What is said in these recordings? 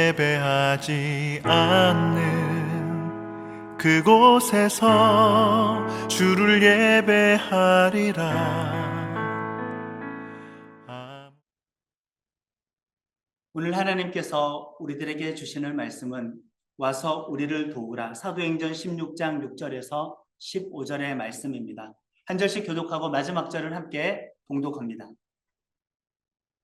예배하지 않는 그곳에서 주를 예배하리라. 오늘 하나님께서 우리들에게 주시는 말씀은 와서 우리를 도우라 사도행전 16장 6절에서 15절의 말씀입니다. 한 절씩 교독하고 마지막 절을 함께 봉독합니다.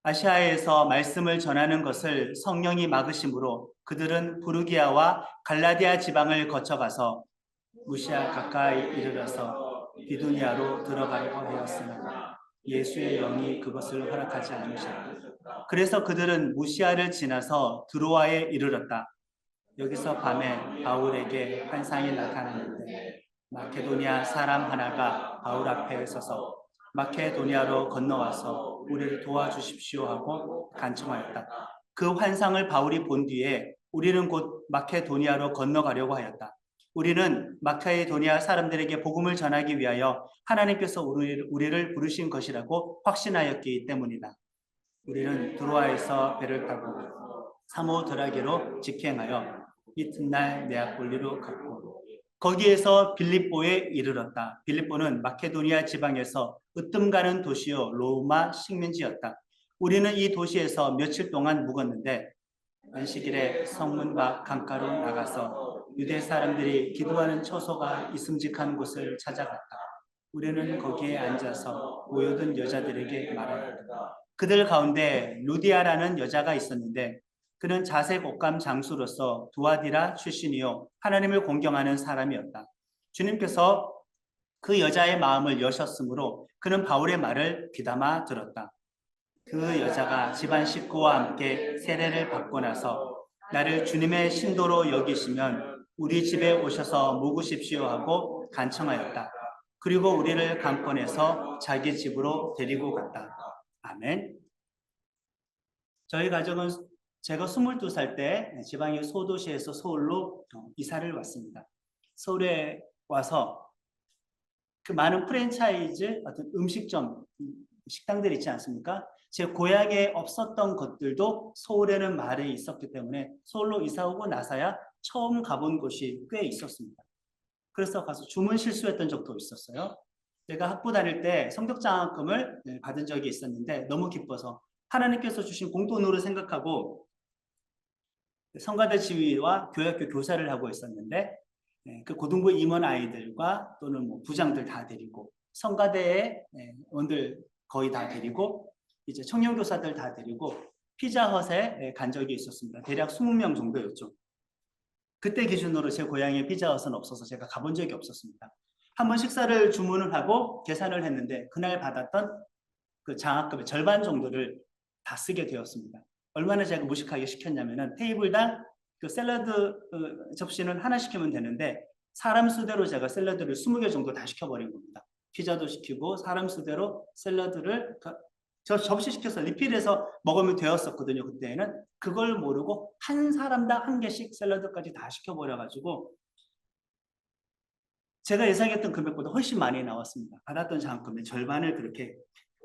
아시아에서 말씀을 전하는 것을 성령이 막으심으로 그들은 부르기아와 갈라디아 지방을 거쳐가서 무시아 가까이 이르러서 비두니아로 들어가려고 하였으나 예수의 영이 그것을 허락하지 않으셨다. 그래서 그들은 무시아를 지나서 드로아에 이르렀다. 여기서 밤에 바울에게 환상이 나타났는데 마케도니아 사람 하나가 바울 앞에 서서 마케도니아로 건너와서 우리를 도와주십시오 하고 간청하였다. 그 환상을 바울이 본 뒤에 우리는 곧 마케도니아로 건너가려고 하였다. 우리는 마케도니아 사람들에게 복음을 전하기 위하여 하나님께서 우리를 부르신 것이라고 확신하였기 때문이다. 우리는 드로아에서 배를 타고 사모드라게로 직행하여 이튿날 네아폴리로 갔고 거기에서 빌립보에 이르렀다. 빌립보는 마케도니아 지방에서 으뜸가는 도시요 로마 식민지였다. 우리는 이 도시에서 며칠 동안 묵었는데 안식일에 성문 밖 강가로 나가서 유대 사람들이 기도하는 처소가 있음직한 곳을 찾아갔다. 우리는 거기에 앉아서 모여든 여자들에게 말하였다. 그들 가운데 루디아라는 여자가 있었는데 그는 자색 옷감 장수로서 두아디라 출신이요 하나님을 공경하는 사람이었다. 주님께서 그 여자의 마음을 여셨으므로 그는 바울의 말을 귀담아 들었다. 그 여자가 집안 식구와 함께 세례를 받고 나서 나를 주님의 신도로 여기시면 우리 집에 오셔서 묵으십시오 하고 간청하였다. 그리고 우리를 강권해서 자기 집으로 데리고 갔다. 아멘. 저희 가정은 제가 22살 때 지방의 소도시에서 서울로 이사를 왔습니다. 서울에 와서 그 많은 프랜차이즈 어떤 음식점, 식당들 있지 않습니까? 제 고향에 없었던 것들도 서울에는 많이 있었기 때문에 서울로 이사 오고 나서야 처음 가본 곳이 꽤 있었습니다. 그래서 가서 주문 실수했던 적도 있었어요. 제가 학부 다닐 때 성격장학금을 받은 적이 있었는데 너무 기뻐서 하나님께서 주신 공돈으로 생각하고 성가대 지휘와 교학교 교사를 하고 있었는데 그 고등부 임원 아이들과 또는 뭐 부장들 다 데리고 성가대의 원들 거의 다 데리고 이제 청년교사들 다 데리고 피자헛에 간 적이 있었습니다. 대략 20명 정도였죠. 그때 기준으로 제 고향에 피자헛은 없어서 제가 가본 적이 없었습니다. 한번 식사를 주문을 하고 계산을 했는데 그날 받았던 그 장학금의 절반 정도를 다 쓰게 되었습니다. 얼마나 제가 무식하게 시켰냐면은 테이블당 그 샐러드 접시는 하나 시키면 되는데 사람 수대로 제가 샐러드를 20개 정도 다 시켜버린 겁니다. 피자도 시키고 사람 수대로 샐러드를 저 접시 시켜서 리필해서 먹으면 되었었거든요. 그때는 그걸 모르고 한 사람당 한 개씩 샐러드까지 다 시켜버려가지고 제가 예상했던 금액보다 훨씬 많이 나왔습니다. 받았던 장학금의 절반을 그렇게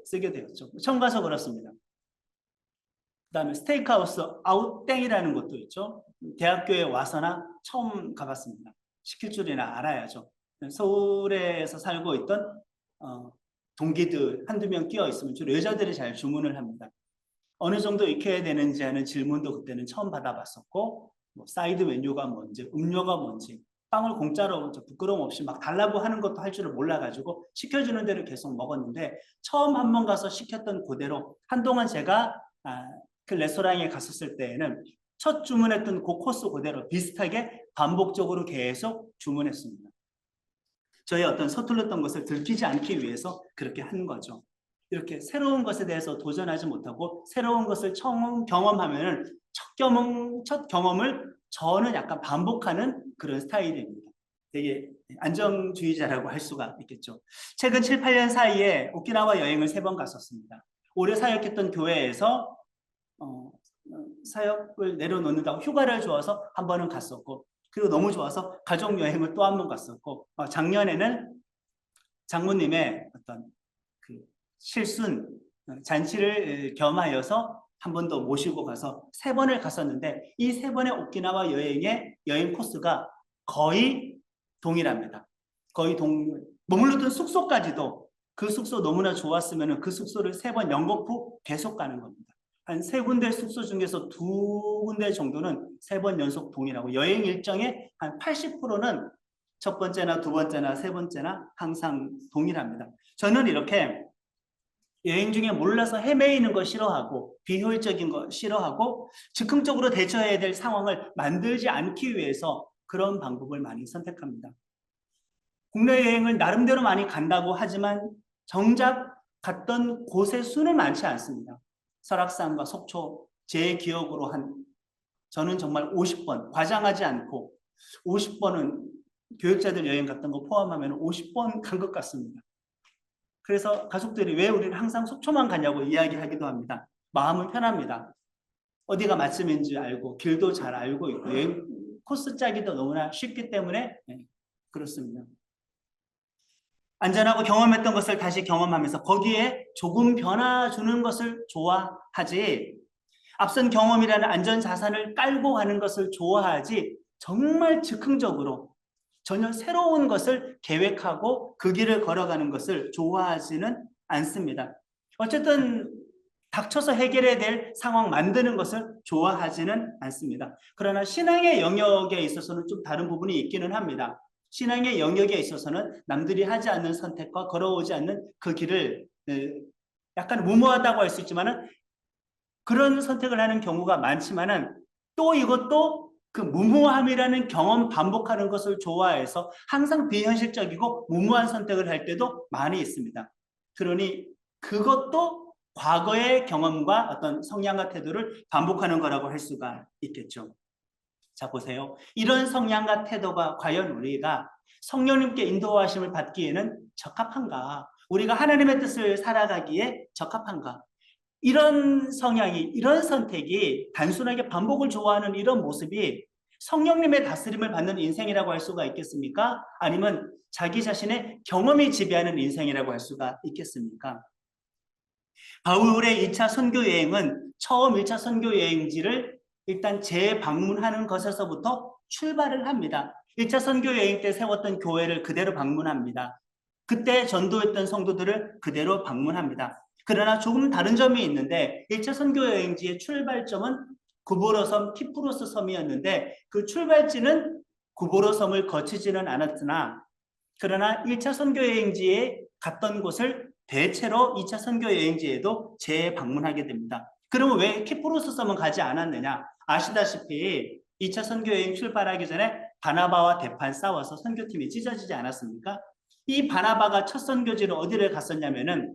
쓰게 되었죠. 처음 가서 그렇습니다. 그 다음에 스테이크하우스 아웃땡이라는 것도 있죠. 대학교에 와서나 처음 가봤습니다. 시킬 줄이나 알아야죠. 서울에서 살고 있던 동기들 한두 명 끼어 있으면 주로 여자들이 잘 주문을 합니다. 어느 정도 익혀야 되는지 하는 질문도 그때는 처음 받아봤었고 뭐 사이드 메뉴가 뭔지 음료가 뭔지 빵을 공짜로 부끄러움 없이 막 달라고 하는 것도 할 줄을 몰라가지고 시켜주는 대로 계속 먹었는데 처음 한 번 가서 시켰던 그대로 한동안 제가 그 레스토랑에 갔었을 때에는 첫 주문했던 그 코스 그대로 비슷하게 반복적으로 계속 주문했습니다. 저희 어떤 서툴렀던 것을 들키지 않기 위해서 그렇게 한 거죠. 이렇게 새로운 것에 대해서 도전하지 못하고 새로운 것을 처음 경험하면 첫 경험을 저는 약간 반복하는 그런 스타일입니다. 되게 안정주의자라고 할 수가 있겠죠. 최근 7, 8년 사이에 오키나와 여행을 3번 갔었습니다. 오래 사역했던 교회에서 사역을 내려놓는다고 휴가를 줘서 한 번은 갔었고 그리고 너무 좋아서 가족여행을 또 한 번 갔었고 작년에는 장모님의 어떤 그 실순 잔치를 겸하여서 한 번 더 모시고 가서 3번을 갔었는데 이 3번의 오키나와 여행의 여행 코스가 거의 동일합니다. 거의 머물렀던 숙소까지도 그 숙소 너무나 좋았으면 그 숙소를 3번 연거푸 계속 가는 겁니다. 한 3군데 숙소 중에서 2군데 정도는 3번 연속 동일하고 여행 일정의 한 80%는 첫 번째나 두 번째나 세 번째나 항상 동일합니다. 저는 이렇게 여행 중에 몰라서 헤매이는 거 싫어하고 비효율적인 거 싫어하고 즉흥적으로 대처해야 될 상황을 만들지 않기 위해서 그런 방법을 많이 선택합니다. 국내 여행을 나름대로 많이 간다고 하지만 정작 갔던 곳의 수는 많지 않습니다. 설악산과 속초 제 기억으로 저는 정말 50번 과장하지 않고 50번은 교육자들 여행 갔던 거 포함하면 50번 간 것 같습니다. 그래서 가족들이 왜 우리는 항상 속초만 가냐고 이야기하기도 합니다. 마음은 편합니다. 어디가 맛집인지 알고 길도 잘 알고 있고 여행 코스 짜기도 너무나 쉽기 때문에 그렇습니다. 안전하고 경험했던 것을 다시 경험하면서 거기에 조금 변화 주는 것을 좋아하지 앞선 경험이라는 안전자산을 깔고 가는 것을 좋아하지 정말 즉흥적으로 전혀 새로운 것을 계획하고 그 길을 걸어가는 것을 좋아하지는 않습니다. 어쨌든 닥쳐서 해결해야 될 상황 만드는 것을 좋아하지는 않습니다. 그러나 신앙의 영역에 있어서는 좀 다른 부분이 있기는 합니다. 신앙의 영역에 있어서는 남들이 하지 않는 선택과 걸어오지 않는 그 길을 약간 무모하다고 할 수 있지만은 그런 선택을 하는 경우가 많지만은 또 이것도 그 무모함이라는 경험 반복하는 것을 좋아해서 항상 비현실적이고 무모한 선택을 할 때도 많이 있습니다. 그러니 그것도 과거의 경험과 어떤 성향과 태도를 반복하는 거라고 할 수가 있겠죠. 자, 보세요. 이런 성향과 태도가 과연 우리가 성령님께 인도하심을 받기에는 적합한가? 우리가 하나님의 뜻을 살아가기에 적합한가? 이런 성향이, 이런 선택이 단순하게 반복을 좋아하는 이런 모습이 성령님의 다스림을 받는 인생이라고 할 수가 있겠습니까? 아니면 자기 자신의 경험이 지배하는 인생이라고 할 수가 있겠습니까? 바울의 2차 선교 여행은 처음 1차 선교 여행지를 일단 재방문하는 것에서부터 출발을 합니다. 1차 선교 여행 때 세웠던 교회를 그대로 방문합니다. 그때 전도했던 성도들을 그대로 방문합니다. 그러나 조금 다른 점이 있는데 1차 선교 여행지의 출발점은 구보로 섬, 키프로스 섬이었는데 그 출발지는 구보로 섬을 거치지는 않았으나 그러나 1차 선교 여행지에 갔던 곳을 대체로 2차 선교 여행지에도 재방문하게 됩니다. 그러면 왜 키프로스 섬은 가지 않았느냐? 아시다시피 2차 선교 여행 출발하기 전에 바나바와 대판 싸워서 선교팀이 찢어지지 않았습니까? 이 바나바가 첫 선교지로 어디를 갔었냐면은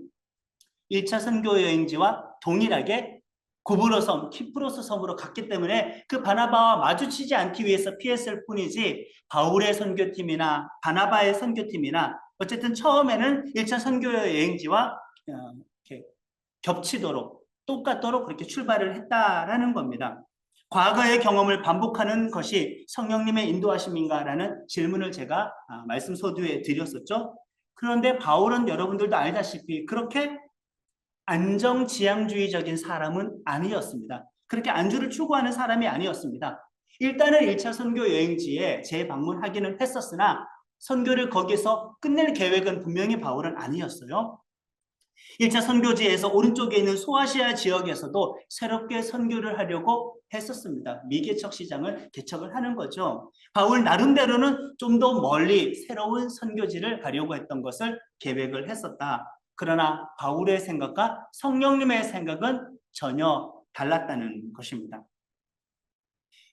1차 선교 여행지와 동일하게 구브로 섬, 키프로스 섬으로 갔기 때문에 그 바나바와 마주치지 않기 위해서 피했을 뿐이지 바울의 선교팀이나 바나바의 선교팀이나 어쨌든 처음에는 1차 선교 여행지와 이렇게 겹치도록 똑같도록 그렇게 출발을 했다라는 겁니다. 과거의 경험을 반복하는 것이 성령님의 인도하심인가라는 질문을 제가 말씀 서두에 드렸었죠. 그런데 바울은 여러분들도 알다시피 그렇게 안정지향주의적인 사람은 아니었습니다. 그렇게 안주를 추구하는 사람이 아니었습니다. 일단은 1차 선교 여행지에 재방문하기는 했었으나 선교를 거기서 끝낼 계획은 분명히 바울은 아니었어요. 1차 선교지에서 오른쪽에 있는 소아시아 지역에서도 새롭게 선교를 하려고 했었습니다. 미개척 시장을 개척을 하는 거죠. 바울 나름대로는 좀 더 멀리 새로운 선교지를 가려고 했던 것을 계획을 했었다. 그러나 바울의 생각과 성령님의 생각은 전혀 달랐다는 것입니다.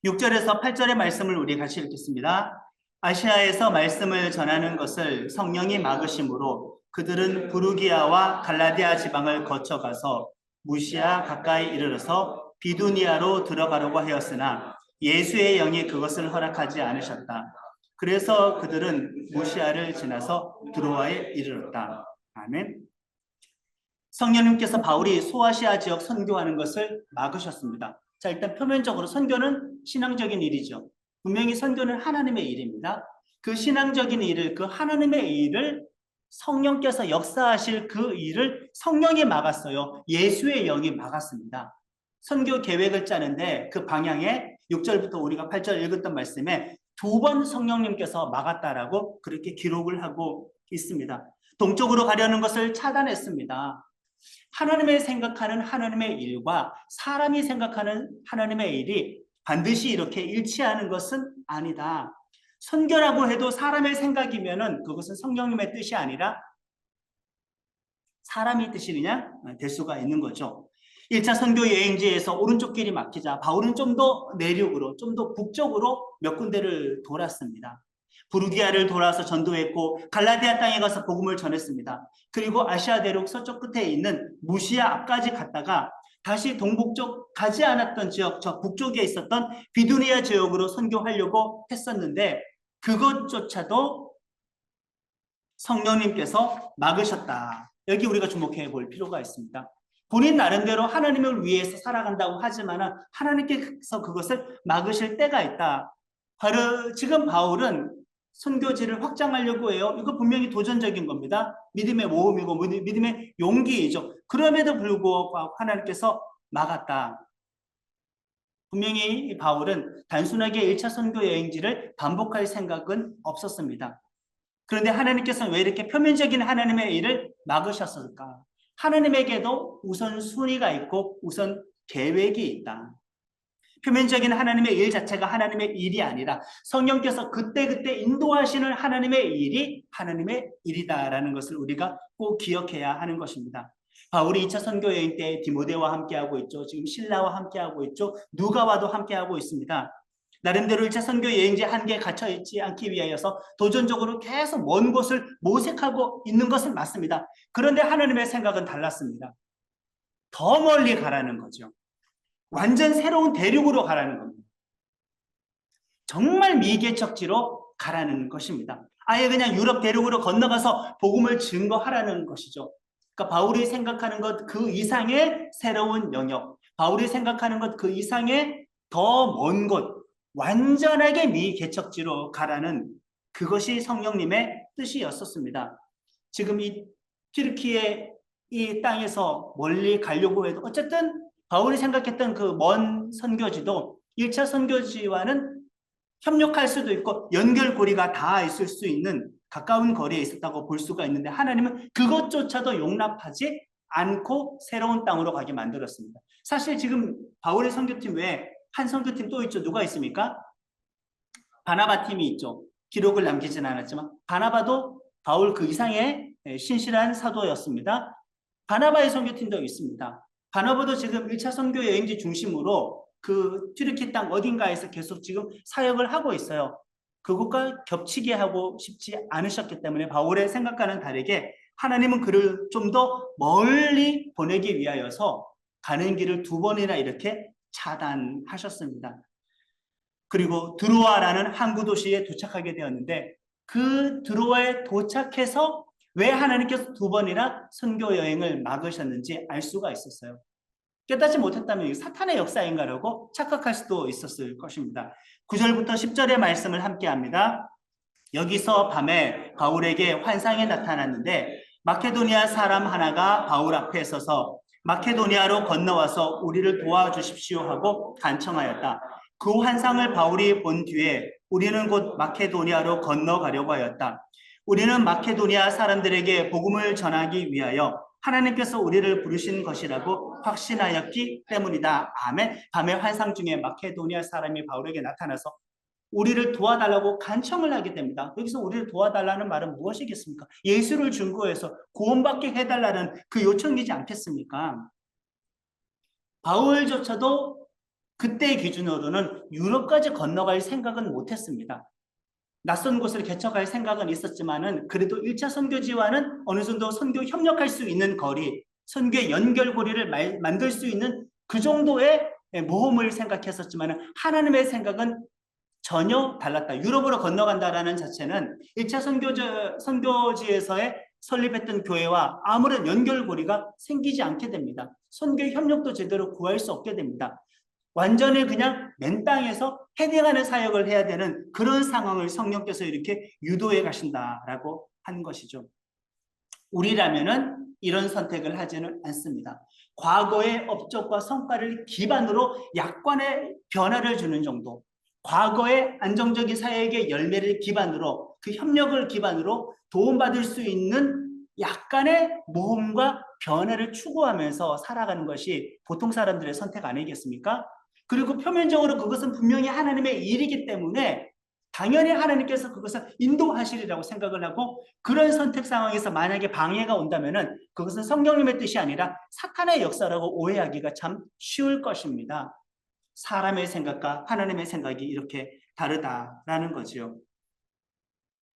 6절에서 8절의 말씀을 우리 같이 읽겠습니다. 아시아에서 말씀을 전하는 것을 성령이 막으심으로 그들은 부르기아와 갈라디아 지방을 거쳐가서 무시아 가까이 이르러서 비두니아로 들어가려고 하였으나 예수의 영이 그것을 허락하지 않으셨다. 그래서 그들은 무시아를 지나서 드로아에 이르렀다. 아멘. 성령님께서 바울이 소아시아 지역 선교하는 것을 막으셨습니다. 자, 일단 표면적으로 선교는 신앙적인 일이죠. 분명히 선교는 하나님의 일입니다. 그 신앙적인 일을, 그 하나님의 일을 성령께서 역사하실 그 일을 성령이 막았어요. 예수의 영이 막았습니다. 선교 계획을 짜는데 그 방향에 6절부터 우리가 8절 읽었던 말씀에 2번 성령님께서 막았다라고 그렇게 기록을 하고 있습니다. 동쪽으로 가려는 것을 차단했습니다. 하나님의 생각하는 하나님의 일과 사람이 생각하는 하나님의 일이 반드시 이렇게 일치하는 것은 아니다. 선교라고 해도 사람의 생각이면은 그것은 성령님의 뜻이 아니라 사람의 뜻이 그냥 될 수가 있는 거죠. 1차 선교 여행지에서 오른쪽 길이 막히자 바울은 좀 더 내륙으로, 좀 더 북쪽으로 몇 군데를 돌았습니다. 부르기아를 돌아서 전도했고 갈라디아 땅에 가서 복음을 전했습니다. 그리고 아시아 대륙 서쪽 끝에 있는 무시아 앞까지 갔다가 다시 동북쪽 가지 않았던 지역, 저 북쪽에 있었던 비두니아 지역으로 선교하려고 했었는데 그것조차도 성령님께서 막으셨다. 여기 우리가 주목해 볼 필요가 있습니다. 본인 나름대로 하나님을 위해서 살아간다고 하지만 하나님께서 그것을 막으실 때가 있다. 바로 지금 바울은 선교지를 확장하려고 해요. 이거 분명히 도전적인 겁니다. 믿음의 모험이고 믿음의 용기이죠. 그럼에도 불구하고 하나님께서 막았다. 분명히 바울은 단순하게 1차 선교 여행지를 반복할 생각은 없었습니다. 그런데 하나님께서는 왜 이렇게 표면적인 하나님의 일을 막으셨을까? 하나님에게도 우선 순위가 있고 우선 계획이 있다. 표면적인 하나님의 일 자체가 하나님의 일이 아니라 성령께서 그때그때 인도하시는 하나님의 일이 하나님의 일이다라는 것을 우리가 꼭 기억해야 하는 것입니다. 바울이 2차 선교 여행 때 디모데와 함께하고 있죠. 지금 실라와 함께하고 있죠. 누가와도 함께하고 있습니다. 나름대로 1차 선교 여행지 한계에 갇혀 있지 않기 위하여서 도전적으로 계속 먼 곳을 모색하고 있는 것은 맞습니다. 그런데 하나님의 생각은 달랐습니다. 더 멀리 가라는 거죠. 완전 새로운 대륙으로 가라는 겁니다. 정말 미개척지로 가라는 것입니다. 아예 그냥 유럽 대륙으로 건너가서 복음을 증거하라는 것이죠. 그러니까 바울이 생각하는 것 그 이상의 새로운 영역, 바울이 생각하는 것 그 이상의 더 먼 곳, 완전하게 미개척지로 가라는 그것이 성령님의 뜻이었었습니다. 지금 이 튀르키예 이 땅에서 멀리 가려고 해도 어쨌든 바울이 생각했던 그 먼 선교지도 1차 선교지와는 협력할 수도 있고 연결고리가 다 있을 수 있는 가까운 거리에 있었다고 볼 수가 있는데 하나님은 그것조차도 용납하지 않고 새로운 땅으로 가게 만들었습니다. 사실 지금 바울의 선교팀 외에 한 선교팀 또 있죠. 누가 있습니까? 바나바 팀이 있죠. 기록을 남기진 않았지만 바나바도 바울 그 이상의 신실한 사도였습니다. 바나바의 선교팀도 있습니다. 바나바도 지금 1차 선교 여행지 중심으로 그 튀르키 땅 어딘가에서 계속 지금 사역을 하고 있어요. 그것과 겹치게 하고 싶지 않으셨기 때문에 바울의 생각과는 다르게 하나님은 그를 좀 더 멀리 보내기 위하여서 가는 길을 2번이나 이렇게 차단하셨습니다. 그리고 드로아라는 항구 도시에 도착하게 되었는데 그 드로아에 도착해서 왜 하나님께서 2번이나 선교 여행을 막으셨는지 알 수가 있었어요. 깨닫지 못했다면 이게 사탄의 역사인가라고 착각할 수도 있었을 것입니다. 9절부터 10절의 말씀을 함께 합니다. 여기서 밤에 바울에게 환상이 나타났는데 마케도니아 사람 하나가 바울 앞에 서서 마케도니아로 건너와서 우리를 도와주십시오 하고 간청하였다. 그 환상을 바울이 본 뒤에 우리는 곧 마케도니아로 건너가려고 하였다. 우리는 마케도니아 사람들에게 복음을 전하기 위하여 하나님께서 우리를 부르신 것이라고 확신하였기 때문이다. 아멘. 밤의 환상 중에 마케도니아 사람이 바울에게 나타나서 우리를 도와달라고 간청을 하게 됩니다. 여기서 우리를 도와달라는 말은 무엇이겠습니까? 예수를 증거해서 구원받게 해달라는 그 요청이지 않겠습니까? 바울조차도 그때의 기준으로는 유럽까지 건너갈 생각은 못했습니다. 낯선 곳을 개척할 생각은 있었지만은 그래도 1차 선교지와는 어느 정도 선교 협력할 수 있는 거리, 선교의 연결고리를 만들 수 있는 그 정도의 모험을 생각했었지만은 하나님의 생각은 전혀 달랐다. 유럽으로 건너간다라는 자체는 1차 선교지에서의 설립했던 교회와 아무런 연결고리가 생기지 않게 됩니다. 선교 협력도 제대로 구할 수 없게 됩니다. 완전히 그냥 맨 땅에서 헤딩하는 사역을 해야 되는 그런 상황을 성령께서 이렇게 유도해 가신다라고 한 것이죠. 우리라면은 이런 선택을 하지는 않습니다. 과거의 업적과 성과를 기반으로 약간의 변화를 주는 정도, 과거의 안정적인 사회의 열매를 기반으로 그 협력을 기반으로 도움받을 수 있는 약간의 모험과 변화를 추구하면서 살아가는 것이 보통 사람들의 선택 아니겠습니까? 그리고 표면적으로 그것은 분명히 하나님의 일이기 때문에 당연히 하나님께서 그것을 인도하시리라고 생각을 하고, 그런 선택 상황에서 만약에 방해가 온다면은 그것은 성령님의 뜻이 아니라 사탄의 역사라고 오해하기가 참 쉬울 것입니다. 사람의 생각과 하나님의 생각이 이렇게 다르다라는 거지요.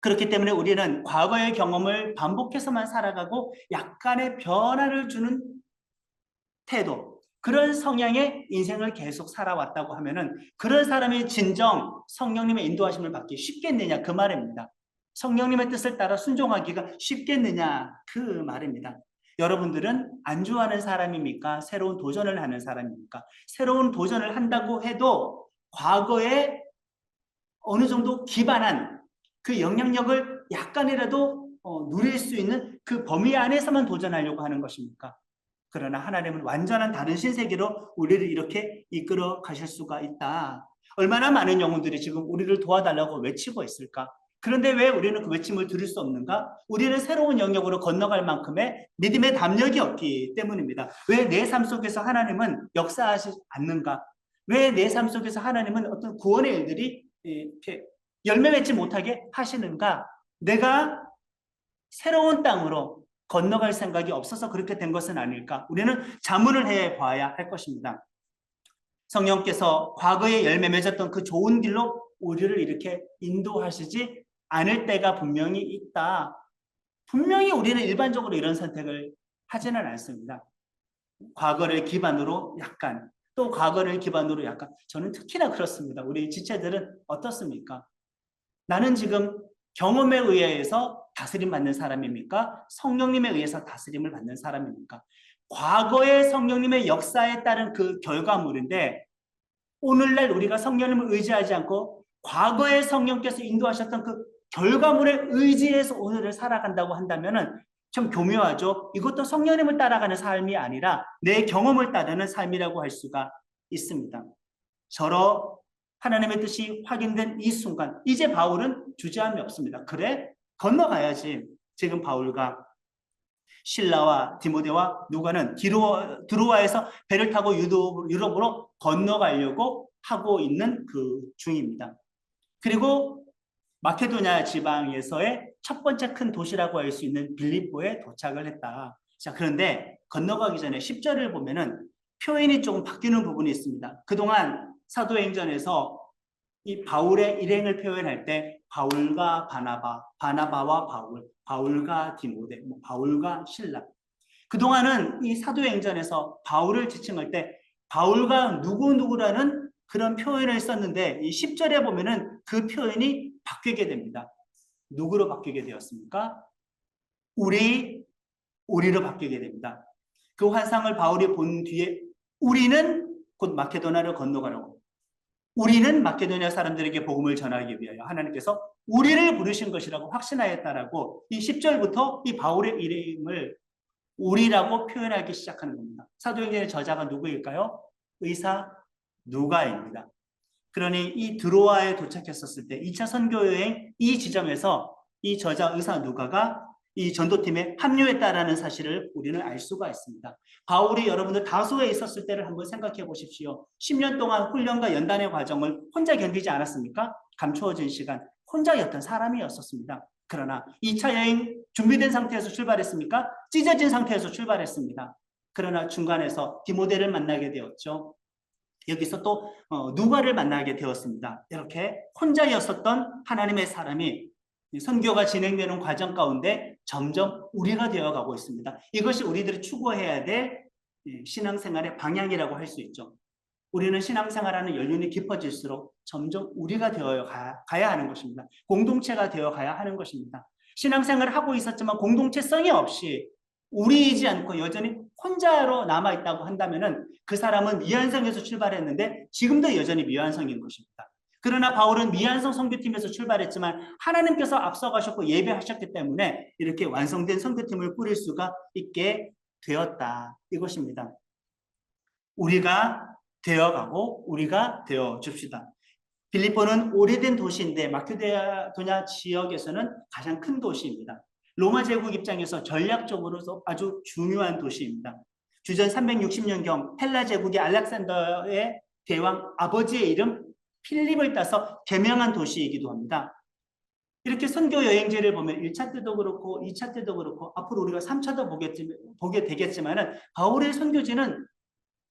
그렇기 때문에 우리는 과거의 경험을 반복해서만 살아가고 약간의 변화를 주는 태도, 그런 성향의 인생을 계속 살아왔다고 하면은 그런 사람이 진정 성령님의 인도하심을 받기 쉽겠느냐, 그 말입니다. 성령님의 뜻을 따라 순종하기가 쉽겠느냐, 그 말입니다. 여러분들은 안주하는 사람입니까? 새로운 도전을 하는 사람입니까? 새로운 도전을 한다고 해도 과거에 어느 정도 기반한 그 영향력을 약간이라도 누릴 수 있는 그 범위 안에서만 도전하려고 하는 것입니까? 그러나 하나님은 완전한 다른 신세계로 우리를 이렇게 이끌어 가실 수가 있다. 얼마나 많은 영혼들이 지금 우리를 도와달라고 외치고 있을까? 그런데 왜 우리는 그 외침을 들을 수 없는가? 우리는 새로운 영역으로 건너갈 만큼의 믿음의 담력이 없기 때문입니다. 왜 내 삶 속에서 하나님은 역사하지 않는가? 왜 내 삶 속에서 하나님은 어떤 구원의 일들이 이렇게 열매 맺지 못하게 하시는가? 내가 새로운 땅으로 건너갈 생각이 없어서 그렇게 된 것은 아닐까? 우리는 자문을 해봐야 할 것입니다. 성령께서 과거에 열매 맺었던 그 좋은 길로 우리를 이렇게 인도하시지 않을 때가 분명히 있다. 분명히 우리는 일반적으로 이런 선택을 하지는 않습니다. 과거를 기반으로 약간, 또 과거를 기반으로 약간, 저는 특히나 그렇습니다. 우리 지체들은 어떻습니까? 나는 지금 경험에 의해서 다스림 받는 사람입니까? 성령님에 의해서 다스림을 받는 사람입니까? 과거의 성령님의 역사에 따른 그 결과물인데, 오늘날 우리가 성령님을 의지하지 않고 과거의 성령께서 인도하셨던 그 결과물에 의지해서 오늘을 살아간다고 한다면은 참 교묘하죠. 이것도 성령님을 따라가는 삶이 아니라 내 경험을 따르는 삶이라고 할 수가 있습니다. 저러 하나님의 뜻이 확인된 이 순간, 이제 바울은 주저함이 없습니다. 그래? 건너가야지. 지금 바울과 실라와 디모데와 누가는 드로아에서 배를 타고 유럽으로 건너가려고 하고 있는 그 중입니다. 그리고 마케도냐 지방에서의 첫 번째 큰 도시라고 할 수 있는 빌립보에 도착을 했다. 자, 그런데 건너가기 전에 10절을 보면은 표현이 조금 바뀌는 부분이 있습니다. 그동안 사도행전에서 이 바울의 일행을 표현할 때 바울과 바나바, 바나바와 바울, 바울과 디모데, 바울과 실라. 그동안은 이 사도행전에서 바울을 지칭할 때 바울과 누구누구라는 그런 표현을 썼는데 이 10절에 보면은 그 표현이 바뀌게 됩니다. 누구로 바뀌게 되었습니까? 우리로 바뀌게 됩니다. 그 환상을 바울이 본 뒤에 우리는 곧 마케도나를 건너가라고, 우리는 마케도니아 사람들에게 복음을 전하기 위하여 하나님께서 우리를 부르신 것이라고 확신하였다라고 이 10절부터 이 바울의 이름을 우리라고 표현하기 시작하는 겁니다. 사도행전의 저자가 누구일까요? 의사 누가입니다. 그러니 이 드로아에 도착했었을 때 2차 선교여행 이 지점에서 이 저자 의사 누가가 이 전도팀에 합류했다라는 사실을 우리는 알 수가 있습니다. 바울이 여러분들 다소에 있었을 때를 한번 생각해 보십시오. 10년 동안 훈련과 연단의 과정을 혼자 견디지 않았습니까? 감추어진 시간, 혼자였던 사람이었었습니다. 그러나 2차 여행 준비된 상태에서 출발했습니까? 찢어진 상태에서 출발했습니다. 그러나 중간에서 디모데를 만나게 되었죠. 여기서 또 누가를 만나게 되었습니다. 이렇게 혼자였었던 하나님의 사람이 선교가 진행되는 과정 가운데 점점 우리가 되어가고 있습니다. 이것이 우리들이 추구해야 될 신앙생활의 방향이라고 할 수 있죠. 우리는 신앙생활하는 연륜이 깊어질수록 점점 우리가 되어 가야 하는 것입니다. 공동체가 되어 가야 하는 것입니다. 신앙생활을 하고 있었지만 공동체성이 없이 우리이지 않고 여전히 혼자로 남아있다고 한다면 그 사람은 미완성에서 출발했는데 지금도 여전히 미완성인 것입니다. 그러나 바울은 미완성 선교팀에서 출발했지만 하나님께서 앞서가셨고 예배하셨기 때문에 이렇게 완성된 선교팀을 꾸릴 수가 있게 되었다. 이것입니다. 우리가 되어가고 우리가 되어 줍시다. 빌립보는 오래된 도시인데 마케도냐 지역에서는 가장 큰 도시입니다. 로마 제국 입장에서 전략적으로도 아주 중요한 도시입니다. 주전 360년경 헬라 제국의 알렉산더의 대왕 아버지의 이름 필립을 따서 개명한 도시이기도 합니다. 이렇게 선교 여행지를 보면 1차 때도 그렇고 2차 때도 그렇고 앞으로 우리가 3차도 보게 되겠지만 바울의 선교지는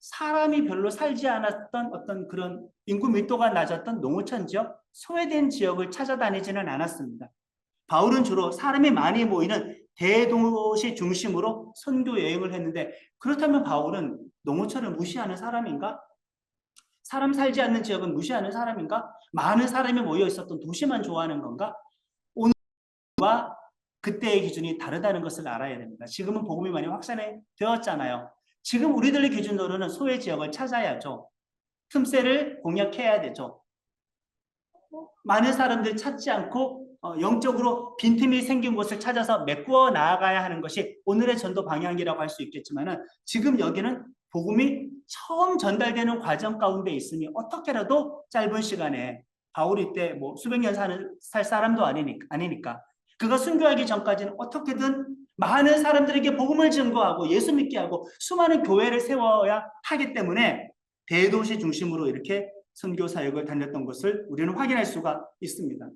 사람이 별로 살지 않았던 어떤 그런 인구 밀도가 낮았던 농어촌 지역, 소외된 지역을 찾아다니지는 않았습니다. 바울은 주로 사람이 많이 모이는 대도시 중심으로 선교 여행을 했는데, 그렇다면 바울은 농어촌을 무시하는 사람인가? 사람 살지 않는 지역은 무시하는 사람인가? 많은 사람이 모여 있었던 도시만 좋아하는 건가? 오늘과 그때의 기준이 다르다는 것을 알아야 됩니다. 지금은 복음이 많이 확산이 되었잖아요. 지금 우리들의 기준으로는 소외 지역을 찾아야죠. 틈새를 공략해야 되죠. 많은 사람들 찾지 않고 영적으로 빈틈이 생긴 곳을 찾아서 메꾸어 나아가야 하는 것이 오늘의 전도 방향이라고 할 수 있겠지만, 지금 여기는 복음이 처음 전달되는 과정 가운데 있으니 어떻게라도 짧은 시간에, 바울이 때 뭐 수백 년 살 사람도 아니니까 그가 순교하기 전까지는 어떻게든 많은 사람들에게 복음을 증거하고 예수 믿게 하고 수많은 교회를 세워야 하기 때문에 대도시 중심으로 이렇게 선교 사역을 다녔던 것을 우리는 확인할 수가 있습니다.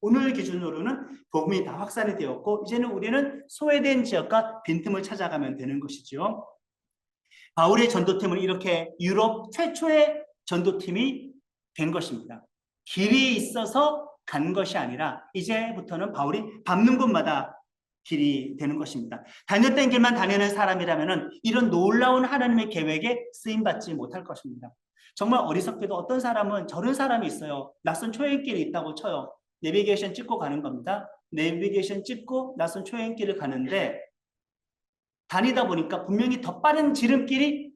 오늘 기준으로는 복음이 다 확산이 되었고 이제는 우리는 소외된 지역과 빈틈을 찾아가면 되는 것이죠. 바울의 전도팀은 이렇게 유럽 최초의 전도팀이 된 것입니다. 길이 있어서 간 것이 아니라 이제부터는 바울이 밟는 곳마다 길이 되는 것입니다. 다녔던 길만 다니는 사람이라면 이런 놀라운 하나님의 계획에 쓰임받지 못할 것입니다. 정말 어리석게도 어떤 사람은 저런 사람이 있어요. 낯선 초행길이 있다고 쳐요. 내비게이션 찍고 가는 겁니다. 내비게이션 찍고 낯선 초행길을 가는데 다니다 보니까 분명히 더 빠른 지름길이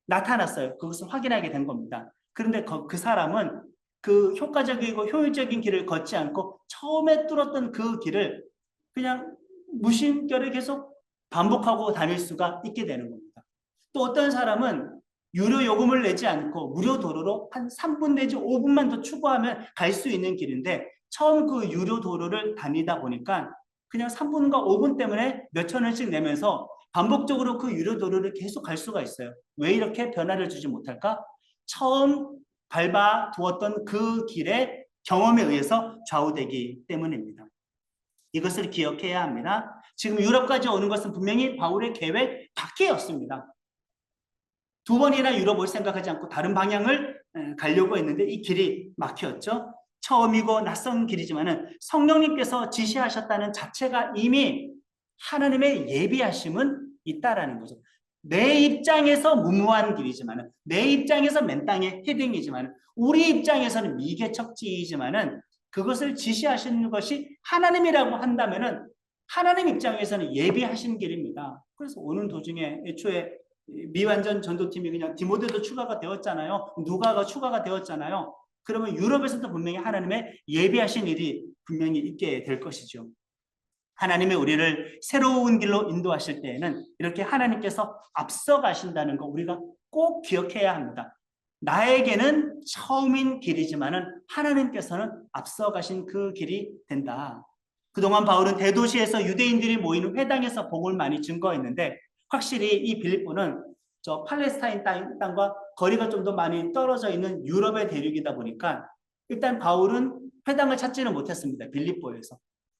나타났어요. 그것을 확인하게 된 겁니다. 그런데 그 사람은 그 효과적이고 효율적인 길을 걷지 않고 처음에 뚫었던 그 길을 그냥 무심결에 계속 반복하고 다닐 수가 있게 되는 겁니다. 또 어떤 사람은 유료 요금을 내지 않고 무료 도로로 한 3분 내지 5분만 더 추구하면 갈 수 있는 길인데 처음 그 유료 도로를 다니다 보니까 그냥 3분과 5분 때문에 몇천 원씩 내면서 반복적으로 그 유료 도로를 계속 갈 수가 있어요. 왜 이렇게 변화를 주지 못할까? 처음 밟아 두었던 그 길의 경험에 의해서 좌우되기 때문입니다. 이것을 기억해야 합니다. 지금 유럽까지 오는 것은 분명히 바울의 계획 밖이었습니다. 2번이나 유럽 올 생각하지 않고 다른 방향을 가려고 했는데 이 길이 막혔죠. 처음이고 낯선 길이지만 성령님께서 지시하셨다는 자체가 이미 하나님의 예비하심은 있다라는 거죠. 내 입장에서 무모한 길이지만, 내 입장에서 맨 땅에 헤딩이지만, 우리 입장에서는 미개척지이지만 그것을 지시하시는 것이 하나님이라고 한다면 하나님 입장에서는 예비하신 길입니다. 그래서 오는 도중에 애초에 미완전 전도팀이 그냥 디모데도 추가가 되었잖아요. 누가가 추가가 되었잖아요. 그러면 유럽에서도 분명히 하나님의 예비하신 일이 분명히 있게 될 것이죠. 하나님이 우리를 새로운 길로 인도하실 때에는 이렇게 하나님께서 앞서 가신다는 거 우리가 꼭 기억해야 합니다. 나에게는 처음인 길이지만 하나님께서는 앞서 가신 그 길이 된다. 그동안 바울은 대도시에서 유대인들이 모이는 회당에서 복음을 많이 증거했는데 확실히 이 빌립보는 저 팔레스타인 땅과 거리가 좀 더 많이 떨어져 있는 유럽의 대륙이다 보니까 일단 바울은 회당을 찾지는 못했습니다. 빌립보에서.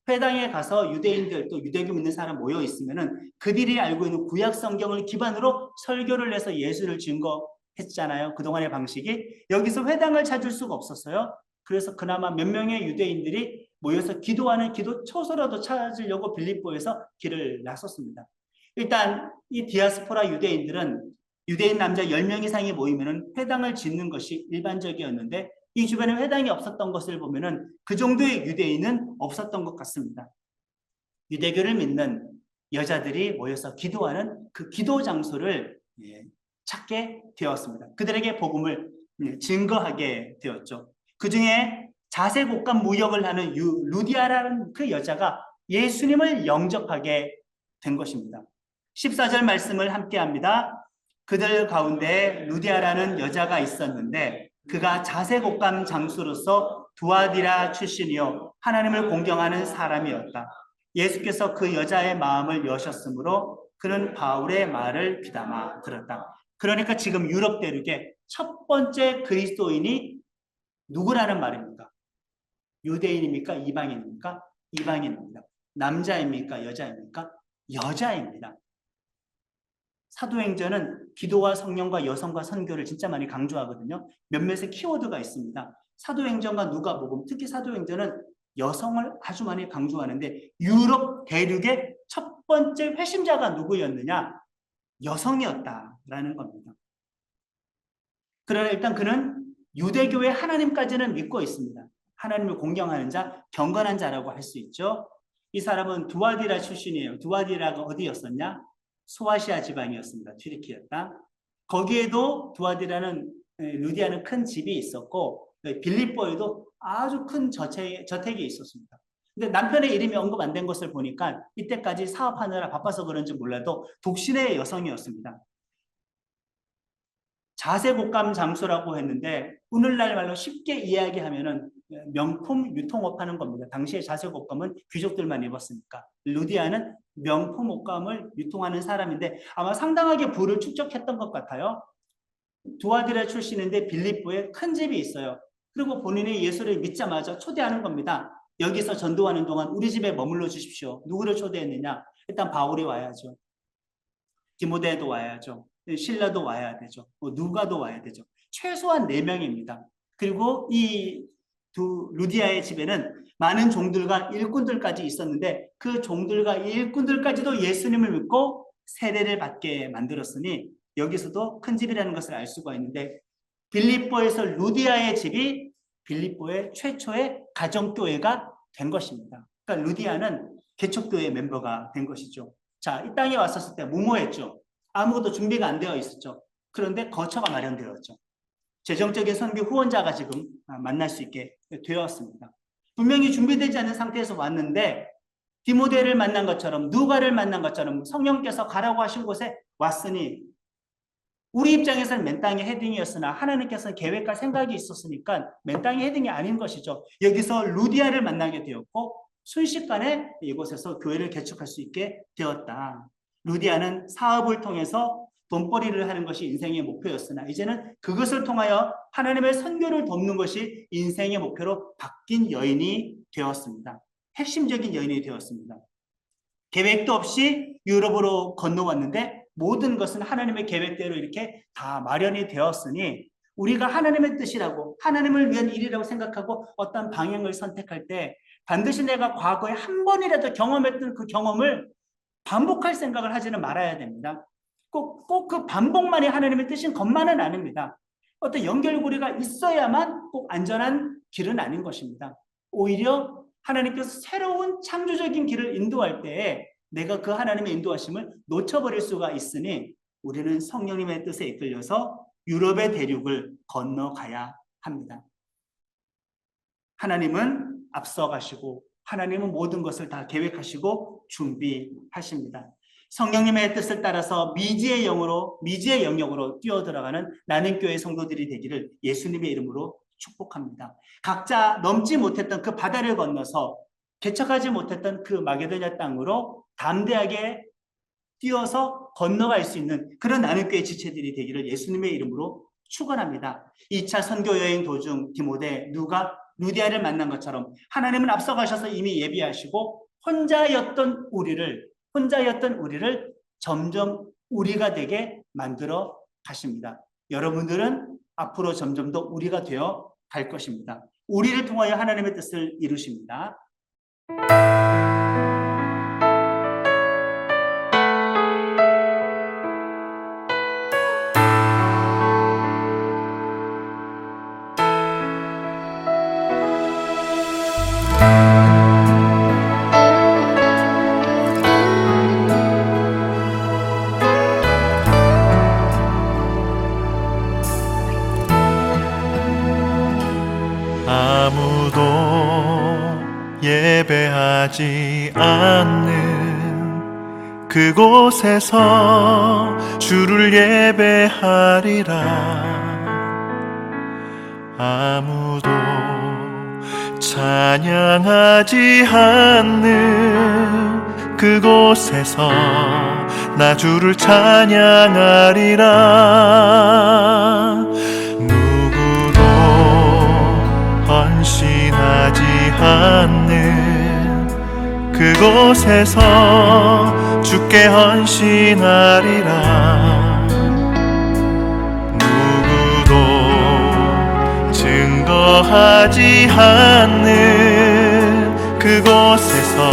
회당에 가서 유대인들 또 유대교 믿는 사람 모여 있으면은 그들이 알고 있는 구약 성경을 기반으로 설교를 해서 예수를 증거했잖아요. 그동안의 방식이. 여기서 회당을 찾을 수가 없었어요. 그래서 그나마 몇 명의 유대인들이 모여서 기도하는 기도 초소라도 찾으려고 빌립보에서 길을 나섰습니다. 일단 이 디아스포라 유대인들은 유대인 남자 10명 이상이 모이면 회당을 짓는 것이 일반적이었는데 이 주변에 회당이 없었던 것을 보면은 그 정도의 유대인은 없었던 것 같습니다. 유대교를 믿는 여자들이 모여서 기도하는 그 기도 장소를 찾게 되었습니다. 그들에게 복음을 증거하게 되었죠. 그 중에 자색옥감 무역을 하는 루디아라는 그 여자가 예수님을 영접하게 된 것입니다. 14절 말씀을 함께 합니다. 그들 가운데 루디아라는 여자가 있었는데 그가 자색옥감 장수로서 두아디라 출신이요 하나님을 공경하는 사람이었다. 예수께서 그 여자의 마음을 여셨으므로 그는 바울의 말을 귀담아 들었다. 그러니까 지금 유럽 대륙의 첫 번째 그리스도인이 누구라는 말입니까? 유대인입니까? 이방인입니까? 이방인입니다. 남자입니까? 여자입니까? 여자입니다. 사도행전은 기도와 성령과 여성과 선교를 진짜 많이 강조하거든요. 몇몇의 키워드가 있습니다. 사도행전과 누가복음, 특히 사도행전은 여성을 아주 많이 강조하는데 유럽 대륙의 첫 번째 회심자가 누구였느냐? 여성이었다라는 겁니다. 그러나 일단 그는 유대교의 하나님까지는 믿고 있습니다. 하나님을 공경하는 자, 경건한 자라고 할 수 있죠. 이 사람은 두아디라 출신이에요. 두아디라가 어디였었냐? 소아시아 지방이었습니다. 튀르키였다. 거기에도 두아디라는 루디아는 큰 집이 있었고 빌립보에도 아주 큰 저택이 있었습니다. 근데 남편의 이름이 언급 안 된 것을 보니까 이때까지 사업하느라 바빠서 그런지 몰라도 독신의 여성이었습니다. 자색옥감 장소라고 했는데 오늘날 말로 쉽게 이야기하면은 명품 유통업 하는 겁니다. 당시에 자색옥감은 귀족들만 입었으니까. 루디아는 명품 옷감을 유통하는 사람인데 아마 상당하게 부를 축적했던 것 같아요. 두아디라 출신인데 빌립보에 큰 집이 있어요. 그리고 본인이 예수를 믿자마자 초대하는 겁니다. 여기서 전도하는 동안 우리 집에 머물러 주십시오. 누구를 초대했느냐? 일단 바울이 와야죠. 디모데도 와야죠. 실라도 와야 되죠. 누가도 와야 되죠. 최소한 4명입니다. 그리고 이 두 루디아의 집에는 많은 종들과 일꾼들까지 있었는데 그 종들과 일꾼들까지도 예수님을 믿고 세례를 받게 만들었으니 여기서도 큰 집이라는 것을 알 수가 있는데 빌립보에서 루디아의 집이 빌립보의 최초의 가정교회가 된 것입니다. 그러니까 루디아는 개척교회 멤버가 된 것이죠. 자, 이 땅에 왔었을 때 무모했죠. 아무것도 준비가 안 되어 있었죠. 그런데 거처가 마련되었죠. 재정적인 선교 후원자가 지금 만날 수 있게 되었습니다. 분명히 준비되지 않은 상태에서 왔는데 디모데를 만난 것처럼 누가를 만난 것처럼 성령께서 가라고 하신 곳에 왔으니 우리 입장에서는 맨 땅의 헤딩이었으나 하나님께서는 계획과 생각이 있었으니까 맨 땅의 헤딩이 아닌 것이죠. 여기서 루디아를 만나게 되었고 순식간에 이곳에서 교회를 개척할 수 있게 되었다. 루디아는 사업을 통해서 돈벌이를 하는 것이 인생의 목표였으나 이제는 그것을 통하여 하나님의 선교를 돕는 것이 인생의 목표로 바뀐 여인이 되었습니다. 핵심적인 여인이 되었습니다. 계획도 없이 유럽으로 건너왔는데 모든 것은 하나님의 계획대로 이렇게 다 마련이 되었으니 우리가 하나님의 뜻이라고 하나님을 위한 일이라고 생각하고 어떤 방향을 선택할 때 반드시 내가 과거에 한 번이라도 경험했던 그 경험을 반복할 생각을 하지는 말아야 됩니다. 꼭 그 반복만이 하나님의 뜻인 것만은 아닙니다. 어떤 연결고리가 있어야만 꼭 안전한 길은 아닌 것입니다. 오히려 하나님께서 새로운 창조적인 길을 인도할 때에 내가 그 하나님의 인도하심을 놓쳐버릴 수가 있으니 우리는 성령님의 뜻에 이끌려서 유럽의 대륙을 건너가야 합니다. 하나님은 앞서가시고 하나님은 모든 것을 다 계획하시고 준비하십니다. 성령님의 뜻을 따라서 미지의 영역으로 뛰어들어가는 나는 교회 성도들이 되기를 예수님의 이름으로 축복합니다. 각자 넘지 못했던 그 바다를 건너서 개척하지 못했던 그 마게도냐 땅으로 담대하게 뛰어서 건너갈 수 있는 그런 나는 교회 지체들이 되기를 예수님의 이름으로 축원합니다. 2차 선교 여행 도중 디모데, 누가 루디아를 만난 것처럼 하나님은 앞서가셔서 이미 예비하시고 혼자였던 우리를 점점 우리가 되게 만들어 가십니다. 여러분들은 앞으로 점점 더 우리가 되어 갈 것입니다. 우리를 통하여 하나님의 뜻을 이루십니다. 아무도 예배하지 않는 그곳에서 주를 예배하리라. 아무도 찬양하지 않는 그곳에서 나 주를 찬양하리라. 누구도 헌신하지 않는 그곳에서 주께 헌신하리라. 누구도 증거하지 않는 그곳에서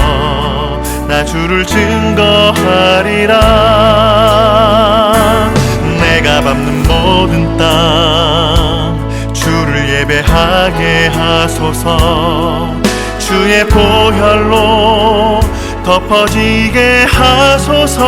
나 주를 증거하리라. 내가 밟는 모든 땅 주를 예배하게 하소서. 주의 보혈로 덮어지게 하소서.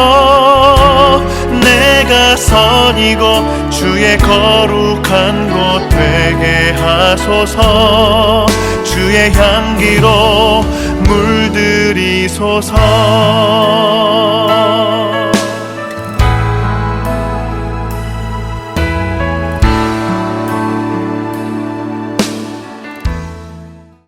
내가 선이고 주의 거룩한 곳 되게 하소서. 주의 향기로 물들이소서.